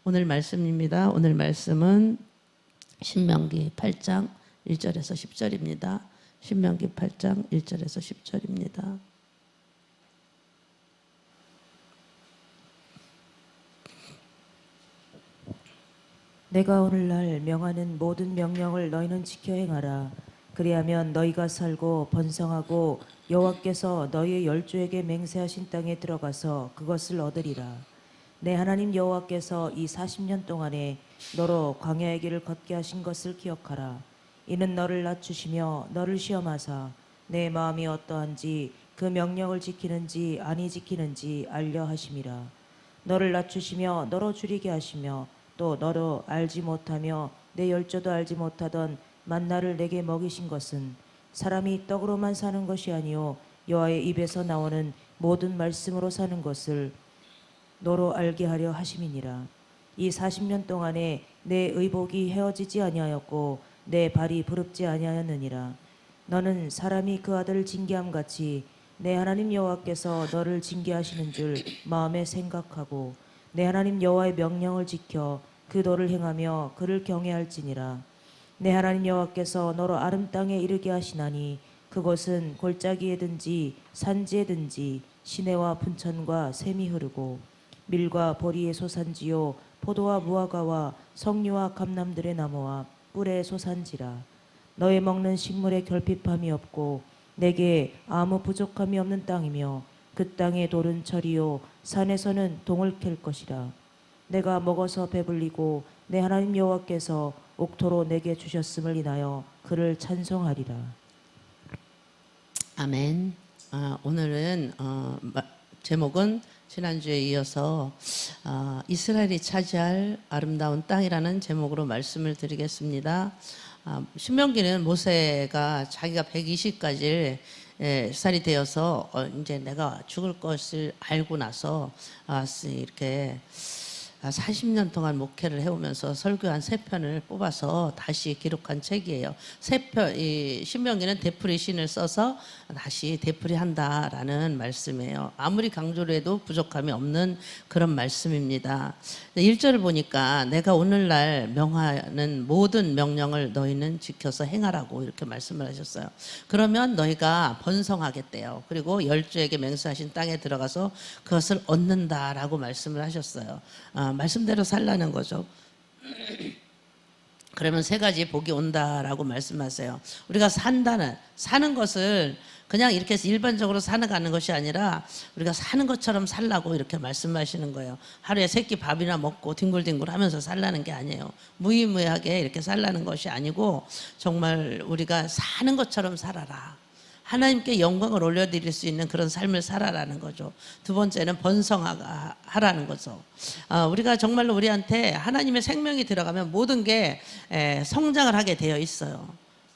오늘 말씀입니다. 오늘 말씀은 신명기 8장 1절에서 10절입니다. 신명기 8장 1절에서 10절입니다. 내가 오늘날 명하는 모든 명령을 너희는 지켜 행하라. 그리하면 너희가 살고 번성하고 여호와께서 너희의 열조에게 맹세하신 땅에 들어가서 그것을 얻으리라. 내 하나님 여호와께서 이 40년 동안에 너로 광야의 길을 걷게 하신 것을 기억하라. 이는 너를 낮추시며 너를 시험하사 내 마음이 어떠한지 그 명령을 지키는지 아니 지키는지 알려 하심이라. 너를 낮추시며 너로 줄이게 하시며 또 너로 알지 못하며 내 열조도 알지 못하던 만나를 내게 먹이신 것은 사람이 떡으로만 사는 것이 아니요 여호와의 입에서 나오는 모든 말씀으로 사는 것을 너로 알게 하려 하심이니라. 이 40년 동안에 내 의복이 헤어지지 아니하였고 내 발이 부릅지 아니하였느니라. 너는 사람이 그 아들을 징계함 같이 내 하나님 여호와께서 너를 징계하시는 줄 마음에 생각하고 내 하나님 여호와의 명령을 지켜 그 도를 행하며 그를 경외할지니라. 내 하나님 여호와께서 너로 아름 땅에 이르게 하시나니 그곳은 골짜기에든지 산지에든지 시내와 분천과 샘이 흐르고 밀과 보리의 소산지요 포도와 무화과와 석류와 감람들의 나무와 꿀의 소산지라. 너의 먹는 식물에 결핍함이 없고 내게 아무 부족함이 없는 땅이며 그 땅의 돌은 철이요 산에서는 동을 캘 것이라. 내가 먹어서 배불리고 내 하나님 여호와께서 옥토로 내게 주셨음을 인하여 그를 찬송하리라. 아멘. 오늘은 제목은 지난주에 이어서 이스라엘이 차지할 아름다운 땅이라는 제목으로 말씀을 드리겠습니다. 신명기는 모세가 자기가 120가지 살이 되어서 이제 내가 죽을 것을 알고 나서 이렇게 40년 동안 목회를 해오면서 설교한 3편을 뽑아서 다시 기록한 책이에요. 이 신명기는 되풀이 신을 써서 다시 되풀이한다라는 말씀이에요. 아무리 강조를 해도 부족함이 없는 그런 말씀입니다. 1절을 보니까 내가 오늘날 명하는 모든 명령을 너희는 지켜서 행하라고 이렇게 말씀을 하셨어요. 그러면 너희가 번성하겠대요. 그리고 열조에게 맹세하신 땅에 들어가서 그것을 얻는다라고 말씀을 하셨어요. 말씀대로 살라는 거죠. 그러면 3가지 복이 온다라고 말씀하세요. 우리가 사는 것을 그냥 이렇게 해서 일반적으로 살아가는 것이 아니라 우리가 사는 것처럼 살라고 이렇게 말씀하시는 거예요. 하루에 3끼 밥이나 먹고 뒹굴뒹굴 하면서 살라는 게 아니에요. 무의무하게 이렇게 살라는 것이 아니고 정말 우리가 사는 것처럼 살아라. 하나님께 영광을 올려드릴 수 있는 그런 삶을 살아라는 거죠. 2번째는 번성하라는 거죠. 우리가 정말로 우리한테 하나님의 생명이 들어가면 모든 게 성장을 하게 되어 있어요.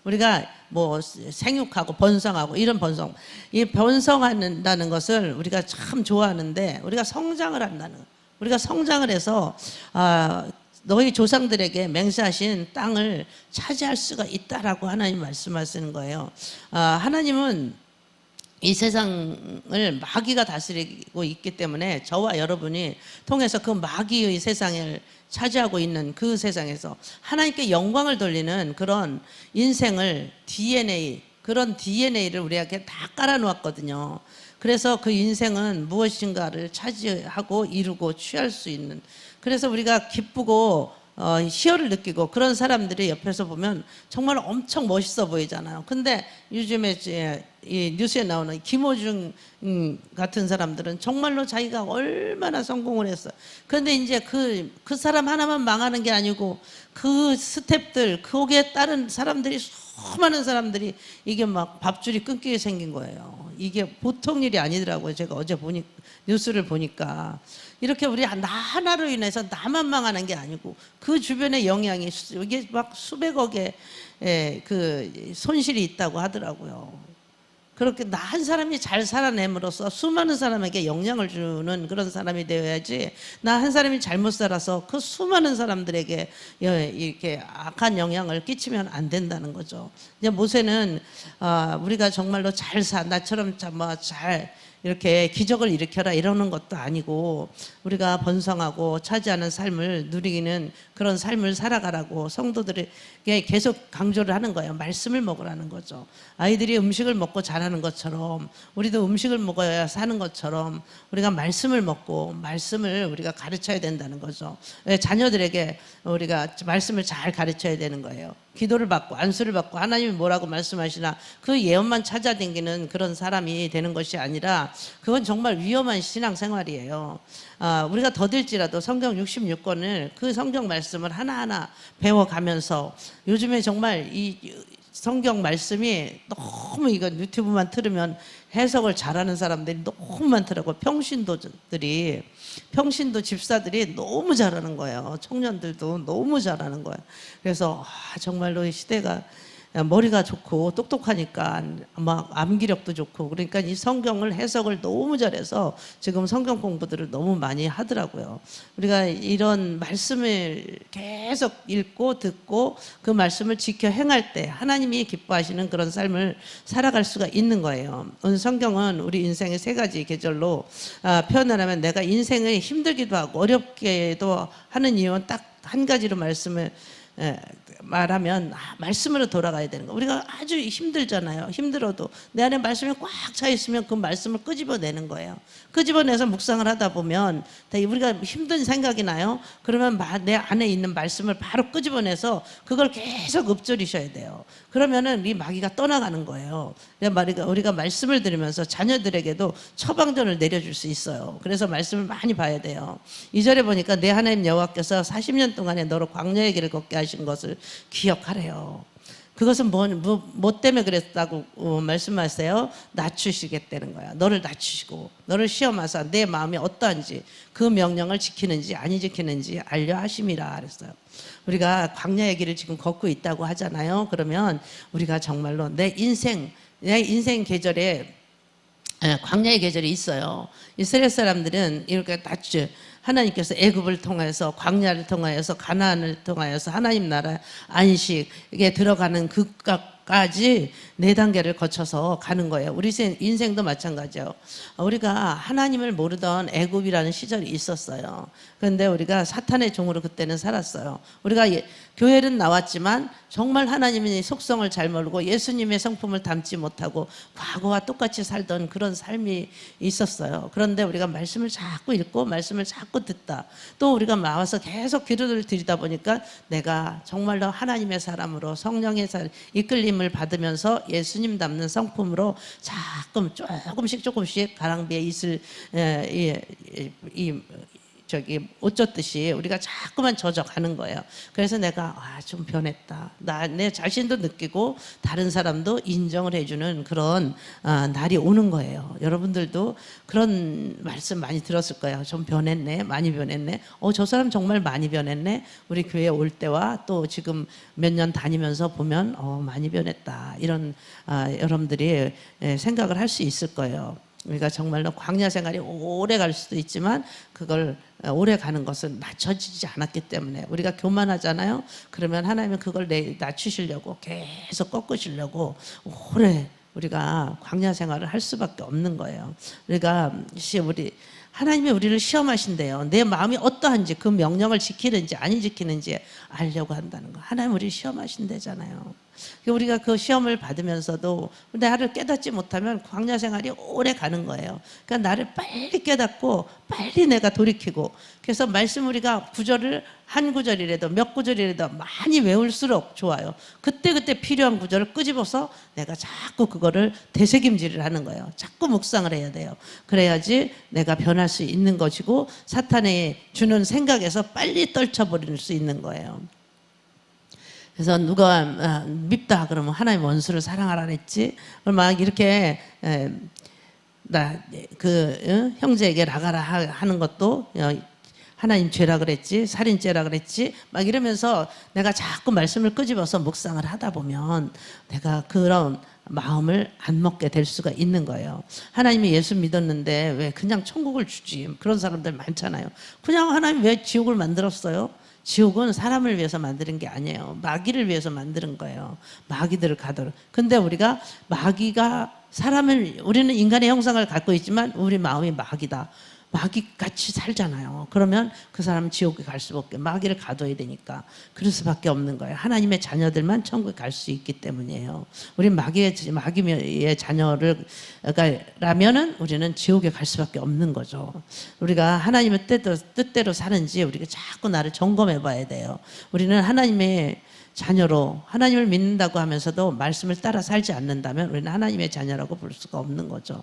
우리가 뭐 생육하고 번성하고 이런 번성, 이 번성한다는 것을 우리가 참 좋아하는데 우리가 성장을 한다는 거예요. 우리가 성장을 해서 너희 조상들에게 맹세하신 땅을 차지할 수가 있다라고 하나님 말씀하시는 거예요. 하나님은 이 세상을 마귀가 다스리고 있기 때문에 저와 여러분이 통해서 그 마귀의 세상을 차지하고 있는 그 세상에서 하나님께 영광을 돌리는 그런 인생을 그런 DNA를 우리에게 다 깔아놓았거든요. 그래서 그 인생은 무엇인가를 차지하고 이루고 취할 수 있는, 그래서 우리가 기쁘고 희열을 느끼고 그런 사람들이 옆에서 보면 정말 엄청 멋있어 보이잖아요. 근데 요즘에 이 뉴스에 나오는 김호중 같은 사람들은 정말로 자기가 얼마나 성공을 했어요. 그런데 이제 그 사람 하나만 망하는 게 아니고 그 스텝들, 거기에 따른 사람들이, 수많은 사람들이 이게 막 밥줄이 끊기게 생긴 거예요. 이게 보통 일이 아니더라고요. 제가 어제 뉴스를 보니까 이렇게 우리 나 하나로 인해서 나만 망하는 게 아니고 그 주변의 영향이 이게 막 수백억의 그 손실이 있다고 하더라고요. 그렇게 나 한 사람이 잘 살아냄으로써 수많은 사람에게 영향을 주는 그런 사람이 되어야지, 나 한 사람이 잘못 살아서 그 수많은 사람들에게 이렇게 악한 영향을 끼치면 안 된다는 거죠. 이제 모세는 우리가 정말로 나처럼 잘 이렇게 기적을 일으켜라 이러는 것도 아니고 우리가 번성하고 차지하는 삶을 누리기는 그런 삶을 살아가라고 성도들에게 계속 강조를 하는 거예요. 말씀을 먹으라는 거죠. 아이들이 음식을 먹고 자라는 것처럼 우리도 음식을 먹어야 사는 것처럼 우리가 말씀을 먹고 말씀을 우리가 가르쳐야 된다는 거죠. 자녀들에게 우리가 말씀을 잘 가르쳐야 되는 거예요. 기도를 받고 안수를 받고 하나님이 뭐라고 말씀하시나 그 예언만 찾아다니는 그런 사람이 되는 것이 아니라 그건 정말 위험한 신앙생활이에요. 우리가 더딜지라도 성경 66권을 그 성경 말씀을 하나하나 배워가면서 요즘에 정말 이 성경 말씀이 너무 이거 유튜브만 틀으면 해석을 잘하는 사람들이 너무 많더라고요. 평신도 집사들이 너무 잘하는 거예요. 청년들도 너무 잘하는 거예요. 그래서 정말로 이 시대가 머리가 좋고 똑똑하니까 막 암기력도 좋고 그러니까 이 성경을 해석을 너무 잘해서 지금 성경 공부들을 너무 많이 하더라고요. 우리가 이런 말씀을 계속 읽고 듣고 그 말씀을 지켜 행할 때 하나님이 기뻐하시는 그런 삶을 살아갈 수가 있는 거예요. 오늘 성경은 우리 인생의 세 가지 계절로 표현을 하면 내가 인생을 힘들기도 하고 어렵게도 하는 이유는 딱 한 가지로 말씀을 말하면 말씀으로 돌아가야 되는 거. 우리가 아주 힘들잖아요. 힘들어도 내 안에 말씀이 꽉 차 있으면 그 말씀을 끄집어내는 거예요. 끄집어내서 묵상을 하다 보면 우리가 힘든 생각이 나요. 그러면 내 안에 있는 말씀을 바로 끄집어내서 그걸 계속 읊조리셔야 돼요. 그러면은 이 마귀가 떠나가는 거예요. 우리가 말씀을 들으면서 자녀들에게도 처방전을 내려줄 수 있어요. 그래서 말씀을 많이 봐야 돼요. 2절에 보니까 내 하나님 여호와께서 40년 동안에 너로 광야의 길을 걷게 하신 것을 기억하래요. 그것은 뭐 때문에 그랬다고 말씀하세요? 낮추시겠다는 거야. 너를 낮추시고 너를 시험하사 내 마음이 어떠한지 그 명령을 지키는지 아니 지키는지 알려 하심이라 그랬어요. 우리가 광야의 길을 지금 걷고 있다고 하잖아요. 그러면 우리가 정말로 내 인생 계절에 광야의 계절이 있어요. 이스라엘 사람들은 이렇게 하나님께서 애굽을 통해서 광야를 통하여서 가나안을 통하여서 하나님 나라 안식에 들어가는 그까지 4단계를 거쳐서 가는 거예요. 우리 인생도 마찬가지예요. 우리가 하나님을 모르던 애굽이라는 시절이 있었어요. 그런데 우리가 사탄의 종으로 그때는 살았어요. 우리가 교회는 나왔지만 정말 하나님의 속성을 잘 모르고 예수님의 성품을 담지 못하고 과거와 똑같이 살던 그런 삶이 있었어요. 그런데 우리가 말씀을 자꾸 읽고 말씀을 자꾸 듣다 또 우리가 나와서 계속 기도를 드리다 보니까 내가 정말로 하나님의 사람으로 성령의 이끌림을 받으면서 예수님 닮는 성품으로 조금씩 가랑비에 옷 젖듯이 우리가 자꾸만 젖어가는 거예요. 그래서 내가 좀 변했다. 내 자신도 느끼고 다른 사람도 인정을 해주는 그런 날이 오는 거예요. 여러분들도 그런 말씀 많이 들었을 거예요. 좀 변했네, 많이 변했네. 저 사람 정말 많이 변했네. 우리 교회 올 때와 또 지금 몇 년 다니면서 보면 많이 변했다. 이런 여러분들이 생각을 할 수 있을 거예요. 우리가 정말로 광야 생활이 오래 갈 수도 있지만 그걸 오래 가는 것은 낮춰지지 않았기 때문에 우리가 교만하잖아요. 그러면 하나님은 그걸 낮추시려고 계속 꺾으시려고 오래 우리가 광야 생활을 할 수밖에 없는 거예요. 하나님이 우리를 시험하신대요. 내 마음이 어떠한지 그 명령을 지키는지 아니 지키는지 알려고 한다는 거. 하나님 우리를 시험하신대잖아요. 우리가 그 시험을 받으면서도 나를 깨닫지 못하면 광야 생활이 오래 가는 거예요. 그러니까 나를 빨리 깨닫고 빨리 내가 돌이키고 그래서 말씀 우리가 한 구절이라도 몇 구절이라도 많이 외울수록 좋아요. 그때 필요한 구절을 끄집어서 내가 자꾸 그거를 되새김질을 하는 거예요. 자꾸 묵상을 해야 돼요. 그래야지 내가 변할 수 있는 것이고 사탄이 주는 생각에서 빨리 떨쳐버릴 수 있는 거예요. 그래서 누가 밉다 그러면 하나님 원수를 사랑하라 그랬지. 막 이렇게 형제에게 나가라 하는 것도 하나님 죄라 그랬지, 살인죄라 그랬지, 막 이러면서 내가 자꾸 말씀을 끄집어서 묵상을 하다 보면 내가 그런 마음을 안 먹게 될 수가 있는 거예요. 하나님이 예수 믿었는데 왜 그냥 천국을 주지? 그런 사람들 많잖아요. 그냥 하나님 왜 지옥을 만들었어요? 지옥은 사람을 위해서 만드는 게 아니에요. 마귀를 위해서 만드는 거예요. 마귀들을 가도록. 근데 우리가 마귀가 사람을 우리는 인간의 형상을 갖고 있지만 우리 마음이 마귀다. 마귀같이 살잖아요. 그러면 그 사람은 지옥에 갈 수밖에 마귀를 가둬야 되니까 그럴 수밖에 없는 거예요. 하나님의 자녀들만 천국에 갈 수 있기 때문이에요. 우리 마귀의 자녀를 라면은 우리는 지옥에 갈 수밖에 없는 거죠. 우리가 하나님의 뜻대로 사는지 우리가 자꾸 나를 점검해 봐야 돼요. 우리는 하나님의 자녀로 하나님을 믿는다고 하면서도 말씀을 따라 살지 않는다면 우리는 하나님의 자녀라고 부를 수가 없는 거죠.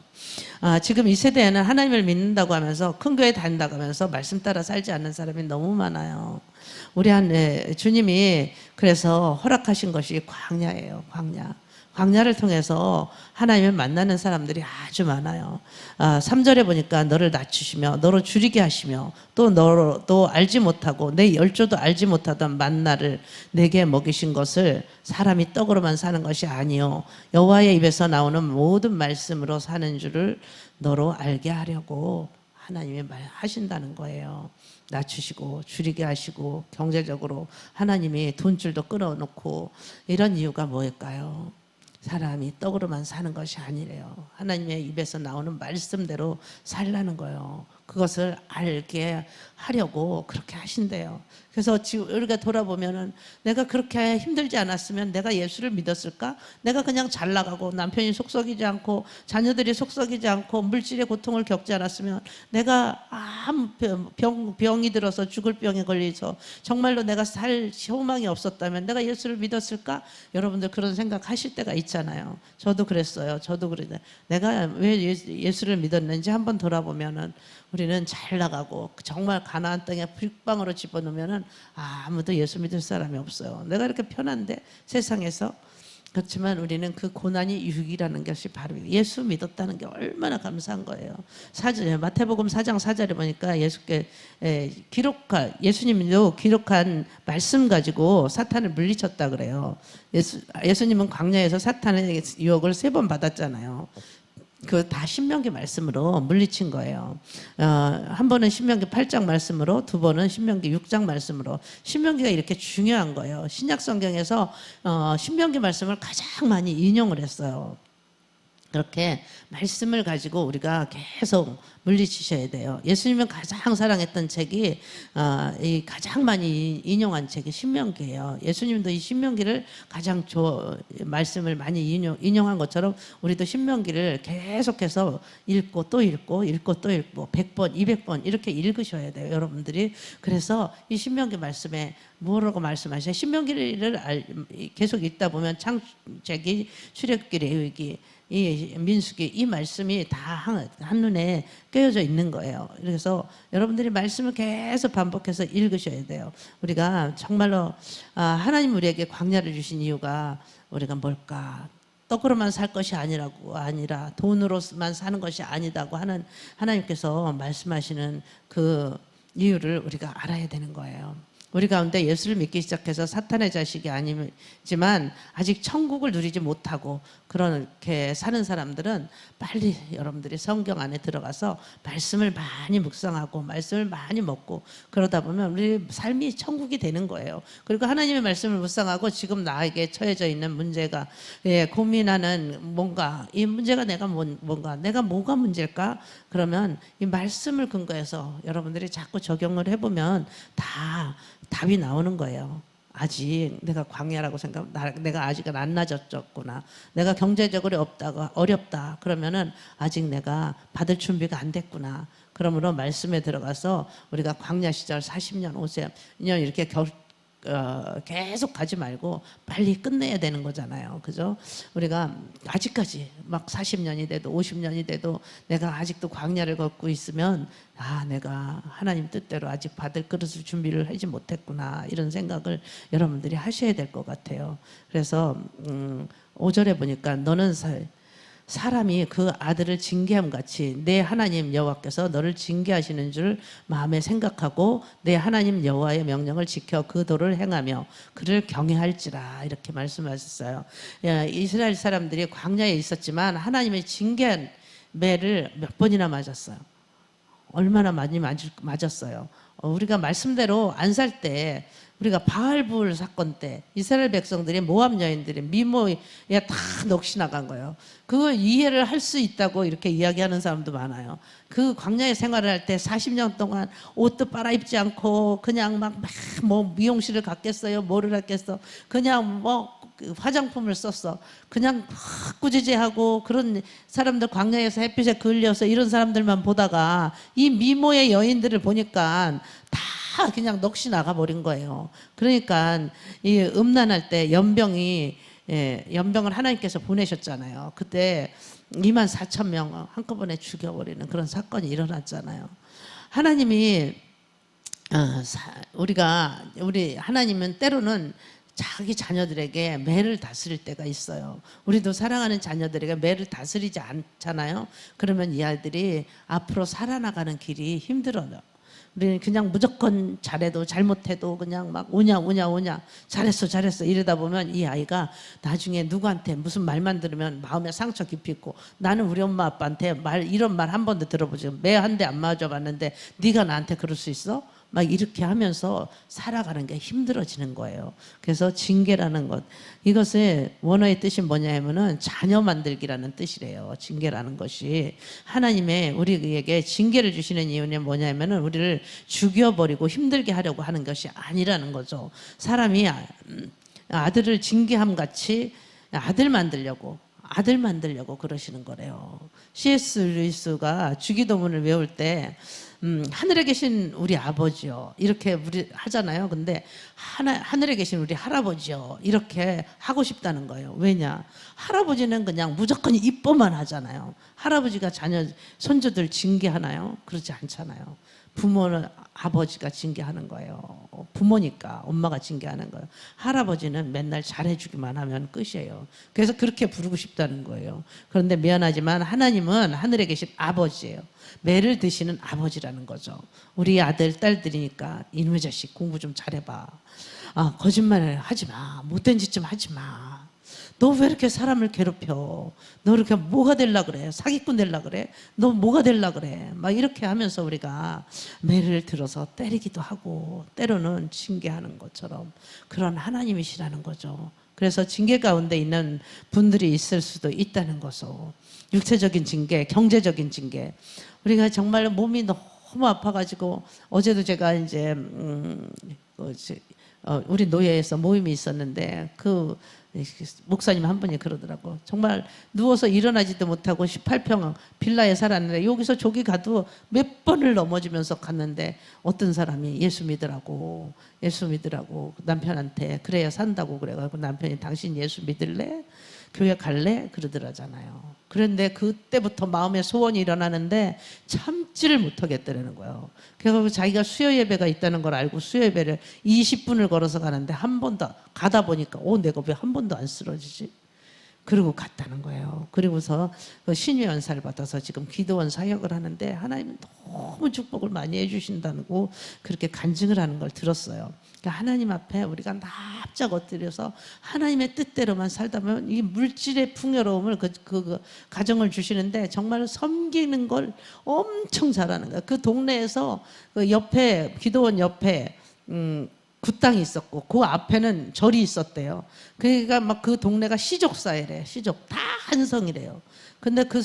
지금 이 세대에는 하나님을 믿는다고 하면서 큰 교회 다닌다고 하면서 말씀 따라 살지 않는 사람이 너무 많아요. 우리 안에 주님이 그래서 허락하신 것이 광야예요. 광야를 통해서 하나님을 만나는 사람들이 아주 많아요. 3절에 보니까 너를 낮추시며 너로 줄이게 하시며 또 너로 또 알지 못하고 내 열조도 알지 못하던 만나를 내게 먹이신 것을 사람이 떡으로만 사는 것이 아니요 여호와의 입에서 나오는 모든 말씀으로 사는 줄을 너로 알게 하려고 하나님이 말하신다는 거예요. 낮추시고 줄이게 하시고 경제적으로 하나님이 돈줄도 끊어놓고 이런 이유가 뭘까요? 사람이 떡으로만 사는 것이 아니래요. 하나님의 입에서 나오는 말씀대로 살라는 거예요. 그것을 알게 하려고 그렇게 하신대요. 그래서 지금 우리가 돌아보면은 내가 그렇게 힘들지 않았으면 내가 예수를 믿었을까? 내가 그냥 잘 나가고 남편이 속썩이지 않고 자녀들이 속썩이지 않고 물질의 고통을 겪지 않았으면 내가 아무 병이 들어서 죽을 병에 걸려서 정말로 내가 살 소망이 없었다면 내가 예수를 믿었을까? 여러분들 그런 생각 하실 때가 있잖아요. 저도 그랬어요. 저도 그랬는데 내가 왜 예수를 믿었는지 한번 돌아보면은 우리는 잘 나가고 정말 가나안 땅에 빗방으로 집어넣으면은 아무도 예수 믿을 사람이 없어요. 내가 이렇게 편한데 세상에서. 그렇지만 우리는 그 고난이 유익이라는 것이 바로 예수 믿었다는 게 얼마나 감사한 거예요. 마태복음 4장 4절에 보니까 예수님도 기록한 말씀 가지고 사탄을 물리쳤다 그래요. 예수님은 광야에서 사탄의 유혹을 3번 받았잖아요. 그 다 신명기 말씀으로 물리친 거예요. 한 번은 신명기 8장 말씀으로, 두 번은 신명기 6장 말씀으로. 신명기가 이렇게 중요한 거예요. 신약 성경에서 신명기 말씀을 가장 많이 인용을 했어요. 그렇게 말씀을 가지고 우리가 계속 물리치셔야 돼요. 예수님은 가장 사랑했던 책이 이 가장 많이 인용한 책이 신명기예요. 예수님도 이 신명기를 가장 말씀을 많이 인용한 것처럼 우리도 신명기를 계속해서 읽고 또 읽고 100번, 200번 이렇게 읽으셔야 돼요, 여러분들이. 그래서 이 신명기 말씀에 뭐라고 말씀하셔요? 신명기를 계속 읽다 보면 창세기, 출애굽기, 레위기, 이 민수기 이 말씀이 다 한눈에 꿰어져 있는 거예요. 그래서 여러분들이 말씀을 계속 반복해서 읽으셔야 돼요. 우리가 정말로 하나님 우리에게 광야를 주신 이유가 우리가 뭘까? 떡으로만 살 것이 아니라 돈으로만 사는 것이 아니다고 하는 하나님께서 말씀하시는 그 이유를 우리가 알아야 되는 거예요. 우리 가운데 예수를 믿기 시작해서 사탄의 자식이 아니지만 아직 천국을 누리지 못하고 그렇게 사는 사람들은 빨리 여러분들이 성경 안에 들어가서 말씀을 많이 묵상하고 말씀을 많이 먹고 그러다 보면 우리 삶이 천국이 되는 거예요. 그리고 하나님의 말씀을 묵상하고 지금 나에게 처해져 있는 문제가 고민하는 뭔가 이 문제가 내가 뭐가 문제일까? 그러면 이 말씀을 근거해서 여러분들이 자꾸 적용을 해보면 다 답이 나오는 거예요. 아직 내가 광야라고 내가 아직은 안 나아졌구나. 내가 경제적으로 어렵다. 그러면은 아직 내가 받을 준비가 안 됐구나. 그러므로 말씀에 들어가서 우리가 광야 시절 40년, 50년 이렇게 계속 가지 말고 빨리 끝내야 되는 거잖아요. 그죠? 우리가 아직까지 막 40년이 돼도 50년이 돼도 내가 아직도 광야를 걷고 있으면 내가 하나님 뜻대로 아직 받을 그릇을 준비를 하지 못했구나 이런 생각을 여러분들이 하셔야 될 것 같아요. 그래서 5절에 보니까 너는 사람이 그 아들을 징계함 같이 내 하나님 여호와께서 너를 징계하시는 줄 마음에 생각하고 내 하나님 여호와의 명령을 지켜 그 도를 행하며 그를 경외할지라 이렇게 말씀하셨어요. 이스라엘 사람들이 광야에 있었지만 하나님의 징계한 매를 몇 번이나 맞았어요. 얼마나 많이 맞았어요. 우리가 말씀대로 안 살 때 우리가 바알불 사건 때 이스라엘 백성들이 모압 여인들이 미모에 다 넋이 나간 거예요. 그거 이해를 할 수 있다고 이렇게 이야기하는 사람도 많아요. 그 광야에 생활을 할 때 40년 동안 옷도 빨아입지 않고 그냥 막 뭐 미용실을 갔겠어요, 뭐를 했겠어, 그냥 뭐 화장품을 썼어. 그냥 꾸지지하고 그런 사람들, 광야에서 햇빛에 그을려서 이런 사람들만 보다가 이 미모의 여인들을 보니까 다 그냥 넋이 나가버린 거예요. 그러니까 이 음란할 때 연병을 하나님께서 보내셨잖아요. 그때 24,000명 한꺼번에 죽여버리는 그런 사건이 일어났잖아요. 하나님이 우리 하나님은 때로는 자기 자녀들에게 매를 다스릴 때가 있어요. 우리도 사랑하는 자녀들에게 매를 다스리지 않잖아요. 그러면 이 아이들이 앞으로 살아나가는 길이 힘들어요. 우리는 그냥 무조건 잘해도 잘못해도 그냥 막 오냐 잘했어 이러다 보면 이 아이가 나중에 누구한테 무슨 말만 들으면 마음에 상처 깊이 있고, 나는 우리 엄마 아빠한테 이런 말 한 번도 들어보지, 매 한 대 안 맞아봤는데 네가 나한테 그럴 수 있어? 막 이렇게 하면서 살아가는 게 힘들어지는 거예요. 그래서 징계라는 것, 이것의 원어의 뜻이 뭐냐 하면은 자녀 만들기라는 뜻이래요. 징계라는 것이 하나님의 우리에게 징계를 주시는 이유는 뭐냐 하면은 우리를 죽여버리고 힘들게 하려고 하는 것이 아니라는 거죠. 사람이 아들을 징계함 같이 아들 만들려고 그러시는 거래요. C.S. 루이스가 주기도문을 외울 때 하늘에 계신 우리 아버지요 이렇게 우리 하잖아요. 근데 하늘에 계신 우리 할아버지요 이렇게 하고 싶다는 거예요. 왜냐? 할아버지는 그냥 무조건 이뻐만 하잖아요. 할아버지가 손주들 징계하나요? 그렇지 않잖아요. 부모는 아버지가 징계하는 거예요. 부모니까 엄마가 징계하는 거예요. 할아버지는 맨날 잘해주기만 하면 끝이에요. 그래서 그렇게 부르고 싶다는 거예요. 그런데 미안하지만 하나님은 하늘에 계신 아버지예요. 매를 드시는 아버지라는 거죠. 우리 아들 딸들이니까 이놈의 자식 공부 좀 잘해봐. 거짓말을 하지 마. 못된 짓 좀 하지 마. 너 왜 이렇게 사람을 괴롭혀? 너 이렇게 뭐가 될라 그래? 사기꾼 될라 그래? 너 뭐가 될라 그래? 막 이렇게 하면서 우리가 매를 들어서 때리기도 하고 때로는 징계하는 것처럼 그런 하나님이시라는 거죠. 그래서 징계 가운데 있는 분들이 있을 수도 있다는 거죠. 육체적인 징계, 경제적인 징계. 우리가 정말 몸이 너무 아파가지고 어제도 제가 이제 우리 노예에서 모임이 있었는데 그 목사님 한 분이 그러더라고. 정말 누워서 일어나지도 못하고 18평 빌라에 살았는데 여기서 저기 가도 몇 번을 넘어지면서 갔는데 어떤 사람이 예수 믿으라고 남편한테 그래야 산다고 그래가지고 남편이 당신 예수 믿을래? 교회 갈래? 그러더라잖아요. 그런데 그때부터 마음의 소원이 일어나는데 참지를 못하겠다는 거예요. 그래서 자기가 수요 예배가 있다는 걸 알고 수요 예배를 20분을 걸어서 가는데 한 번도 가다 보니까 내가 왜 한 번도 안 쓰러지지? 그러고 갔다는 거예요. 그리고서 신유연사를 받아서 지금 기도원 사역을 하는데 하나님은 너무 축복을 많이 해주신다고 그렇게 간증을 하는 걸 들었어요. 그러니까 하나님 앞에 우리가 납작 엎드려서 하나님의 뜻대로만 살다 보면 이 물질의 풍요로움을 그 가정을 주시는데 정말 섬기는 걸 엄청 잘하는 거예요. 그 동네에서 그 옆에 기도원 옆에 굿땅이 있었고 그 앞에는 절이 있었대요. 그러니까 막 그 동네가 시족 사회래. 시족 다 한성이래요. 근데 그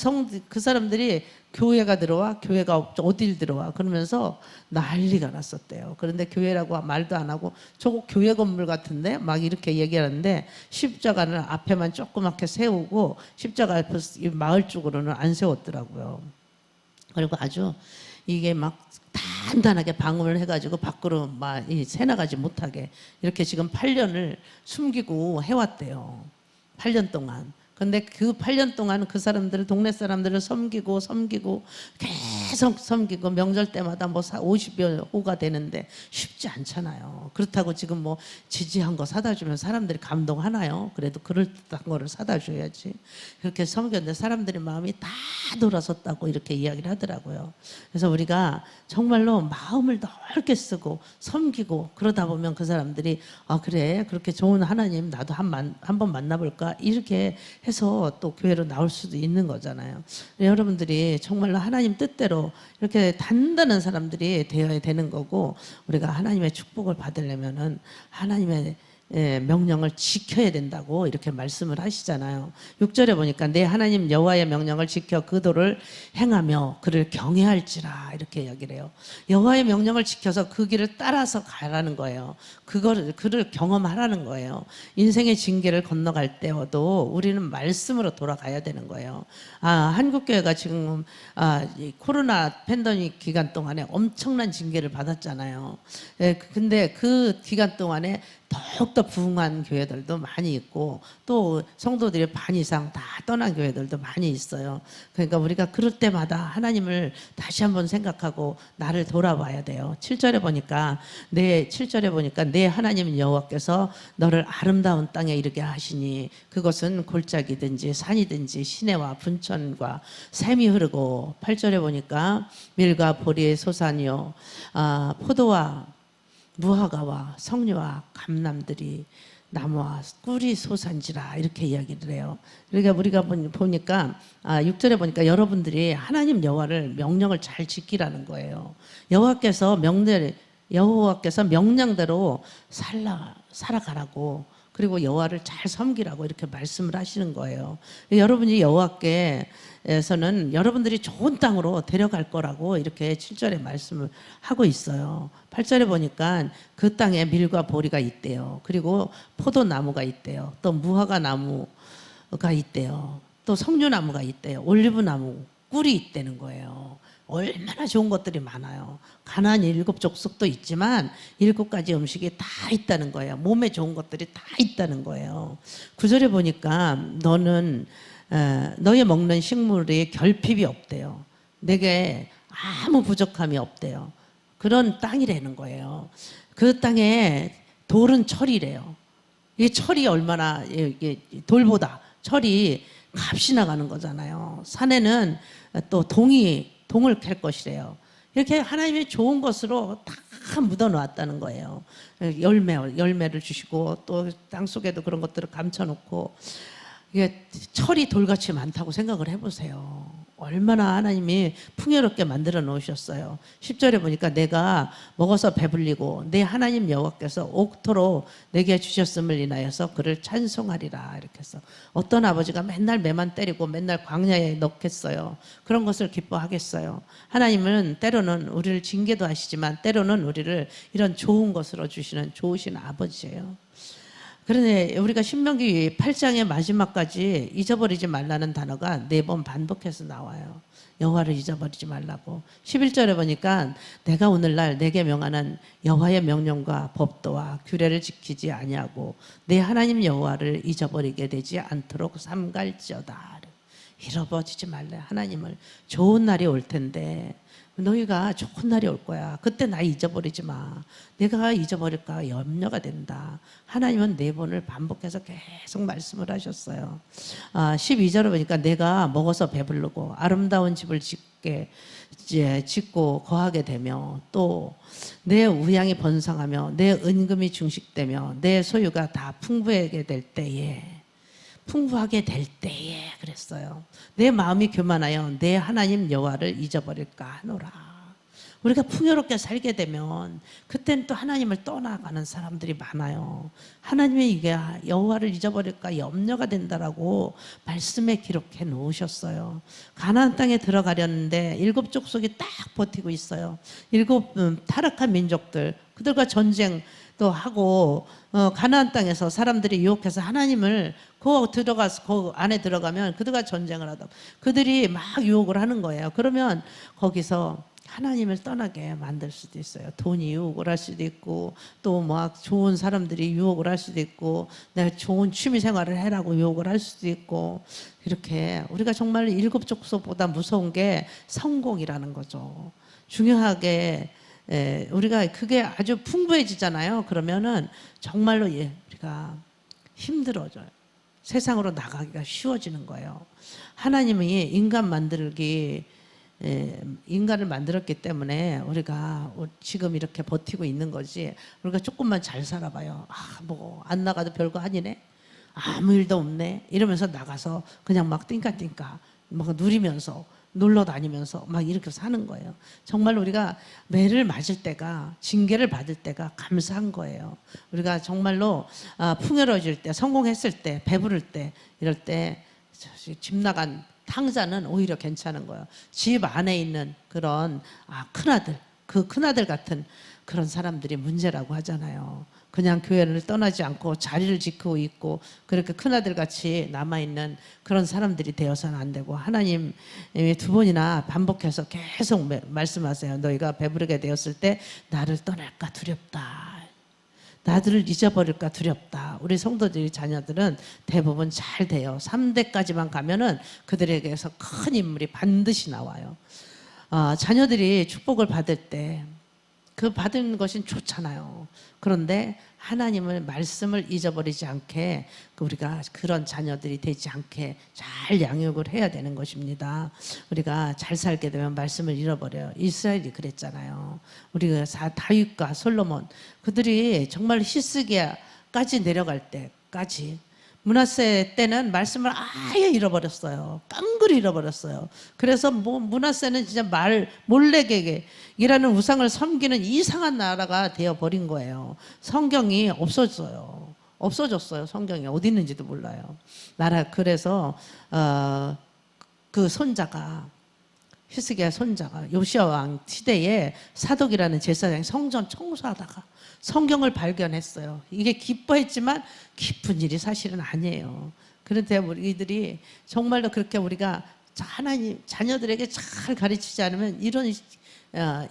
사람들이 교회가 들어와, 교회가 어딜 들어와 그러면서 난리가 났었대요. 그런데 교회라고 말도 안 하고 저거 교회 건물 같은데 막 이렇게 얘기하는데 십자가는 앞에만 조그맣게 세우고 십자가 앞에 마을 쪽으로는 안 세웠더라고요. 그리고 아주 이게 막 단단하게 방음을 해가지고 밖으로 막 새 나가지 못하게 이렇게 지금 8년을 숨기고 해왔대요. 8년 동안. 근데 그 8년 동안 그 사람들을, 동네 사람들을 섬기고 계속 섬기고 명절 때마다 뭐 50여 호가 되는데 쉽지 않잖아요. 그렇다고 지금 뭐 지지한 거 사다 주면 사람들이 감동하나요? 그래도 그럴듯한 거를 사다 줘야지. 그렇게 섬겼는데 사람들의 마음이 다 돌아섰다고 이렇게 이야기를 하더라고요. 그래서 우리가 정말로 마음을 넓게 쓰고 섬기고 그러다 보면 그 사람들이 아 그래 그렇게 좋은 하나님 나도 한번 만나볼까 이렇게 해서 또 교회로 나올 수도 있는 거잖아요. 여러분들이 정말로 하나님 뜻대로 이렇게 단단한 사람들이 되어야 되는 거고 우리가 하나님의 축복을 받으려면은 하나님의 명령을 지켜야 된다고 이렇게 말씀을 하시잖아요. 6절에 보니까 내 하나님 여호와의 명령을 지켜 그 도를 행하며 그를 경외할지라 이렇게 이야기를 해요. 여호와의 명령을 지켜서 그 길을 따라서 가라는 거예요. 그를 경험하라는 거예요. 인생의 징계를 건너갈 때도 우리는 말씀으로 돌아가야 되는 거예요. 한국교회가 지금 이 코로나 팬데믹 기간 동안에 엄청난 징계를 받았잖아요. 근데 그 기간 동안에 더욱더 부흥한 교회들도 많이 있고 또 성도들이 반 이상 다 떠난 교회들도 많이 있어요. 그러니까 우리가 그럴 때마다 하나님을 다시 한번 생각하고 나를 돌아봐야 돼요. 7절에 보니까 내 하나님 여호와께서 너를 아름다운 땅에 이르게 하시니 그것은 골짜기든지 산이든지 시내와 분천과 샘이 흐르고 8절에 보니까 밀과 보리의 소산이요 포도와 무화과와 석류와 감람들이 나무와 꿀이 솟은지라 이렇게 이야기를 해요. 그러니까 우리가 보니까 6절에 보니까 여러분들이 하나님 여호와를 명령을 잘 지키라는 거예요. 여호와께서 명령대로 살아가라고 그리고 여호와를 잘 섬기라고 이렇게 말씀을 하시는 거예요. 여러분이 여호와께서는 여러분들이 좋은 땅으로 데려갈 거라고 이렇게 7절에 말씀을 하고 있어요. 8절에 보니까 그 땅에 밀과 보리가 있대요. 그리고 포도나무가 있대요. 또 무화과 나무가 있대요. 또 석류나무가 있대요. 올리브나무 꿀이 있다는 거예요. 얼마나 좋은 것들이 많아요. 가나안 7족속도 있지만 7가지 음식이 다 있다는 거예요. 몸에 좋은 것들이 다 있다는 거예요. 9절에 보니까 너의 먹는 식물이 결핍이 없대요. 내게 아무 부족함이 없대요. 그런 땅이라는 거예요. 그 땅에 돌은 철이래요. 이 철이 얼마나 돌보다 철이 값이 나가는 거잖아요. 산에는 또 동을 캘 것이래요. 이렇게 하나님이 좋은 것으로 다 묻어 놓았다는 거예요. 열매를 주시고 또 땅속에도 그런 것들을 감춰 놓고 이게 철이 돌같이 많다고 생각을 해보세요. 얼마나 하나님이 풍요롭게 만들어 놓으셨어요. 10절에 보니까 내가 먹어서 배불리고 내 하나님 여호와께서 옥토로 내게 주셨음을 인하여서 그를 찬송하리라 이렇게 해서 어떤 아버지가 맨날 매만 때리고 맨날 광야에 넣겠어요. 그런 것을 기뻐하겠어요. 하나님은 때로는 우리를 징계도 하시지만 때로는 우리를 이런 좋은 것으로 주시는 좋으신 아버지예요. 그런데 우리가 신명기 8장의 마지막까지 잊어버리지 말라는 단어가 4번 반복해서 나와요. 여호와를 잊어버리지 말라고. 11절에 보니까 내가 오늘날 내게 명하는 여호와의 명령과 법도와 규례를 지키지 아니하고 내 하나님 여호와를 잊어버리게 되지 않도록 삼갈지어다. 잃어버리지 말래. 하나님을 좋은 날이 올 텐데 너희가 좋은 날이 올 거야. 그때 나 잊어버리지 마. 내가 잊어버릴까 염려가 된다. 하나님은 4번을 반복해서 계속 말씀을 하셨어요. 12절에 보니까 내가 먹어서 배부르고 아름다운 집을 짓고 거하게 되며 또 내 우양이 번성하며 내 은금이 증식되며 내 소유가 다 풍부하게 될 때에 그랬어요. 내 마음이 교만하여 내 하나님 여호와를 잊어버릴까 하노라. 우리가 풍요롭게 살게 되면 그때는 또 하나님을 떠나가는 사람들이 많아요. 하나님이 이게 여호와를 잊어버릴까 염려가 된다라고 말씀에 기록해 놓으셨어요. 가나안 땅에 들어가려는데 7족속이 딱 버티고 있어요. 7 타락한 민족들 그들과 전쟁도 하고 가나안 땅에서 사람들이 유혹해서 하나님을 그 안에 들어가면 그들과 전쟁을 하다 그들이 막 유혹을 하는 거예요. 그러면 거기서 하나님을 떠나게 만들 수도 있어요. 돈이 유혹을 할 수도 있고 또 막 좋은 사람들이 유혹을 할 수도 있고 내가 좋은 취미 생활을 해라고 유혹을 할 수도 있고 이렇게 우리가 정말 7족속보다 무서운 게 성공이라는 거죠. 중요하게 우리가 그게 아주 풍부해지잖아요. 그러면은 정말로 우리가 힘들어져요. 세상으로 나가기가 쉬워지는 거예요. 하나님이 인간을 만들었기 때문에 우리가 지금 이렇게 버티고 있는 거지. 우리가 조금만 잘 살아봐요. 뭐 안 나가도 별거 아니네. 아무 일도 없네. 이러면서 나가서 그냥 막 띵까띵까 막 누리면서 놀러 다니면서 막 이렇게 사는 거예요. 정말 우리가 매를 맞을 때가, 징계를 받을 때가 감사한 거예요. 우리가 정말로 풍요로워질 때, 성공했을 때, 배부를 때, 이럴 때 집 나간 탕자는 오히려 괜찮은 거예요. 집 안에 있는 그런 큰아들, 그 큰아들 같은 그런 사람들이 문제라고 하잖아요. 그냥 교회를 떠나지 않고 자리를 지키고 있고 그렇게 큰아들 같이 남아있는 그런 사람들이 되어서는 안 되고, 하나님이 두 번이나 반복해서 계속 말씀하세요. 너희가 배부르게 되었을 때 나를 떠날까 두렵다. 나들을 잊어버릴까 두렵다. 우리 성도들이 자녀들은 대부분 잘 돼요. 3대까지만 가면은 그들에게서 큰 인물이 반드시 나와요. 자녀들이 축복을 받을 때 그 받은 것은 좋잖아요. 그런데 하나님의 말씀을 잊어버리지 않게, 우리가 그런 자녀들이 되지 않게 잘 양육을 해야 되는 것입니다. 우리가 잘 살게 되면 말씀을 잃어버려요. 이스라엘이 그랬잖아요. 우리가 다윗과 솔로몬, 그들이 정말 히스기야까지 내려갈 때까지, 므낫세 때는 말씀을 아예 잃어버렸어요. 깡그리 잃어버렸어요. 그래서 므낫세는 진짜 몰래게이라는 우상을 섬기는 이상한 나라가 되어버린 거예요. 성경이 없어졌어요. 성경이 어디 있는지도 몰라요. 그래서 그 손자가, 히스기야 손자가 요시야 왕 시대에 사독이라는 제사장이 성전 청소하다가 성경을 발견했어요. 이게 기뻐했지만 기쁜 일이 사실은 아니에요. 그런데 우리들이 정말로 그렇게 우리가 하나님 자녀들에게 잘 가르치지 않으면 이런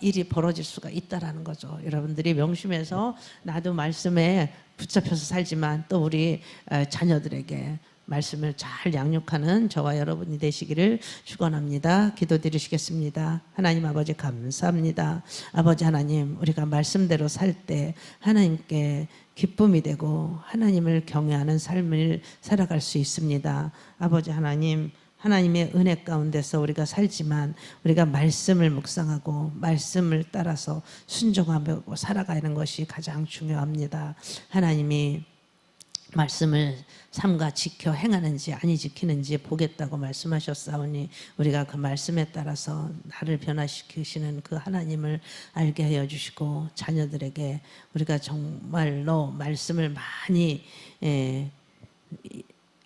일이 벌어질 수가 있다라는 거죠. 여러분들이 명심해서, 나도 말씀에 붙잡혀서 살지만 또 우리 자녀들에게 말씀을 잘 양육하는 저와 여러분이 되시기를 축원합니다. 기도드리시겠습니다. 하나님 아버지 감사합니다. 아버지 하나님, 우리가 말씀대로 살 때 하나님께 기쁨이 되고 하나님을 경외하는 삶을 살아갈 수 있습니다. 아버지 하나님, 하나님의 은혜 가운데서 우리가 살지만 우리가 말씀을 묵상하고 말씀을 따라서 순종하며 살아가는 것이 가장 중요합니다. 하나님이 말씀을 삼가 지켜 행하는지 아니 지키는지 보겠다고 말씀하셨사오니, 우리가 그 말씀에 따라서 나를 변화시키시는 그 하나님을 알게 하여 주시고, 자녀들에게 우리가 정말로 말씀을 많이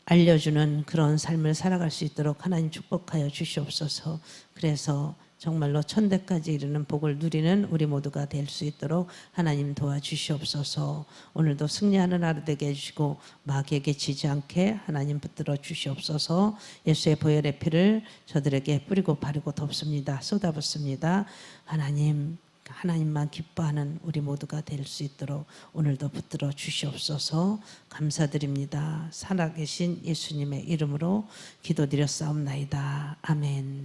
알려주는 그런 삶을 살아갈 수 있도록 하나님 축복하여 주시옵소서. 그래서 정말로 천대까지 이르는 복을 누리는 우리 모두가 될 수 있도록 하나님 도와주시옵소서. 오늘도 승리하는 하루 되게 해주시고 마귀에게 지지 않게 하나님 붙들어 주시옵소서. 예수의 보혈의 피를 저들에게 뿌리고 바르고 덮습니다. 쏟아붓습니다. 하나님만 기뻐하는 우리 모두가 될 수 있도록 오늘도 붙들어 주시옵소서. 감사드립니다. 살아계신 예수님의 이름으로 기도드렸사옵나이다. 아멘.